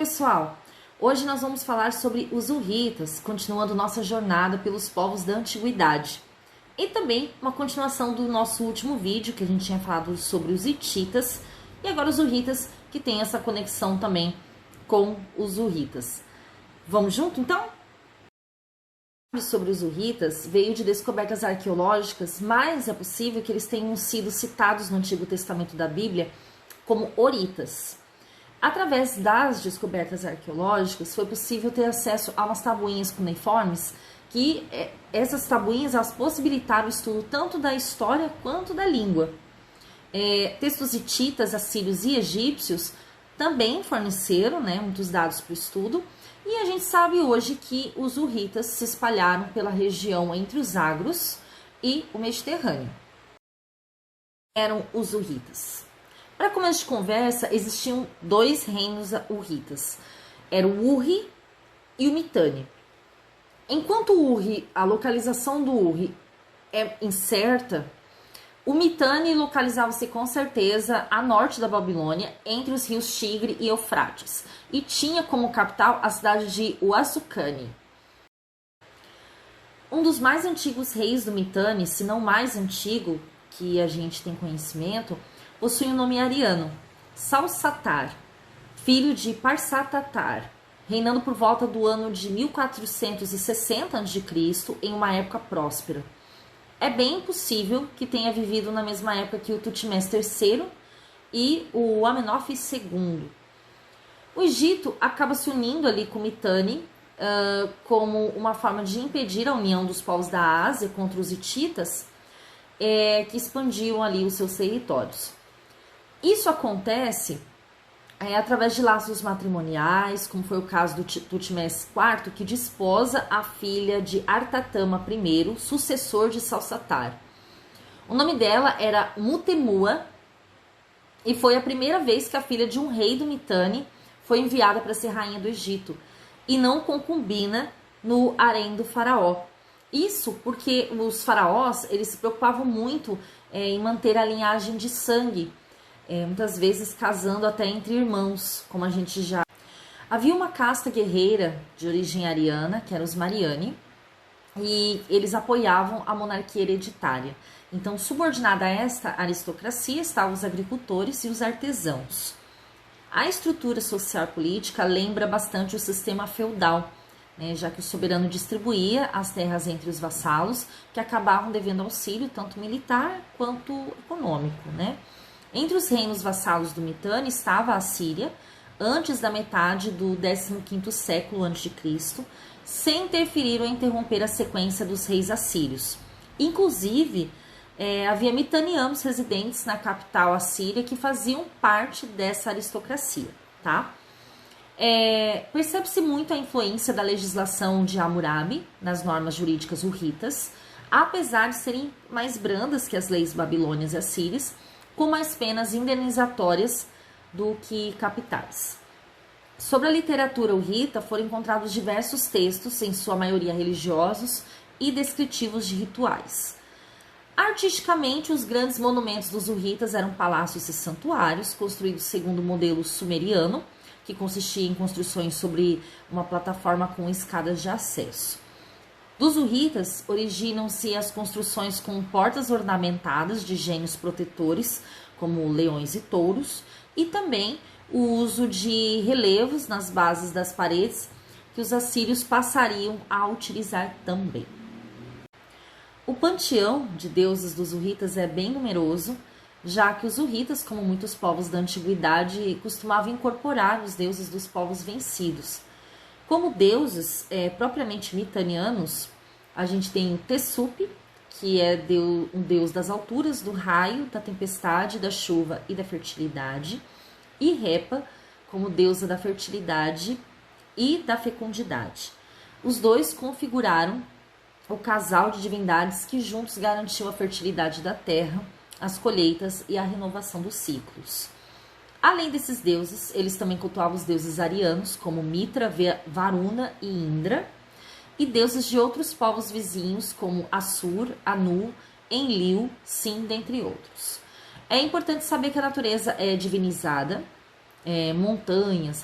Pessoal, hoje nós vamos falar sobre os hurritas, continuando nossa jornada pelos povos da antiguidade. E também uma continuação do nosso último vídeo, que a gente tinha falado sobre os hititas, e agora os hurritas, que tem essa conexão também com os hurritas. Vamos junto, então? Sobre os hurritas veio de descobertas arqueológicas, mas é possível que eles tenham sido citados no Antigo Testamento da Bíblia como horitas. Através das descobertas arqueológicas, foi possível ter acesso a umas tabuinhas cuneiformes, que essas tabuinhas elas possibilitaram o estudo tanto da história quanto da língua. Textos hititas, assírios e egípcios também forneceram muitos dados para o estudo, e a gente sabe hoje que os hurritas se espalharam pela região entre os Zagros e o Mediterrâneo. Eram os hurritas. Para começo de conversa, existiam dois reinos hurritas. Era o Urri e o Mitanni. Enquanto o Urri, a localização do Urri é incerta, o Mitanni localizava-se com certeza a norte da Babilônia, entre os rios Tigre e Eufrates, e tinha como capital a cidade de Uazucani. Um dos mais antigos reis do Mitanni, se não mais antigo que a gente tem conhecimento, possui um nome ariano, Salsatar, filho de Parsatatar, reinando por volta do ano de 1460 a.C., em uma época próspera. É bem possível que tenha vivido na mesma época que o Tutmés III e o Amenófis II. O Egito acaba se unindo ali com o Mitanni como uma forma de impedir a união dos povos da Ásia contra os hititas, que expandiam ali os seus territórios. Isso acontece através de laços matrimoniais, como foi o caso do Tutmés IV, que desposa a filha de Artatama I, sucessor de Salsatar. O nome dela era Mutemua, e foi a primeira vez que a filha de um rei do Mitanni foi enviada para ser rainha do Egito, e não concubina no harém do faraó. Isso porque os faraós eles se preocupavam muito em manter a linhagem de sangue, muitas vezes casando até entre irmãos, como a gente já... Havia uma casta guerreira de origem ariana, que eram os Mariani, e eles apoiavam a monarquia hereditária. Então, subordinada a esta aristocracia estavam os agricultores e os artesãos. A estrutura social política lembra bastante o sistema feudal, já que o soberano distribuía as terras entre os vassalos, que acabavam devendo auxílio tanto militar quanto econômico, Entre os reinos vassalos do Mitanni estava a Síria, antes da metade do 15º século a.C., sem interferir ou interromper a sequência dos reis assírios. Inclusive, havia mitanianos residentes na capital assíria que faziam parte dessa aristocracia, tá? Percebe-se muito a influência da legislação de Hammurabi nas normas jurídicas hurritas, apesar de serem mais brandas que as leis babilônias e assírias, com mais penas indenizatórias do que capitais. Sobre a literatura hurrita foram encontrados diversos textos, em sua maioria religiosos e descritivos de rituais. Artisticamente, os grandes monumentos dos hurritas eram palácios e santuários, construídos segundo o modelo sumeriano, que consistia em construções sobre uma plataforma com escadas de acesso. Dos hurritas originam-se as construções com portas ornamentadas de gênios protetores, como leões e touros, e também o uso de relevos nas bases das paredes, que os assírios passariam a utilizar também. O panteão de deuses dos hurritas é bem numeroso, já que os hurritas, como muitos povos da antiguidade, costumavam incorporar os deuses dos povos vencidos. Como deuses propriamente mitanianos, a gente tem o Tessup, que é um deus das alturas, do raio, da tempestade, da chuva e da fertilidade, e Repa, como deusa da fertilidade e da fecundidade. Os dois configuraram o casal de divindades que juntos garantiam a fertilidade da terra, as colheitas e a renovação dos ciclos. Além desses deuses, eles também cultuavam os deuses arianos, como Mitra, Varuna e Indra, e deuses de outros povos vizinhos, como Assur, Anu, Enlil, Sin, dentre outros. É importante saber que a natureza é divinizada, montanhas,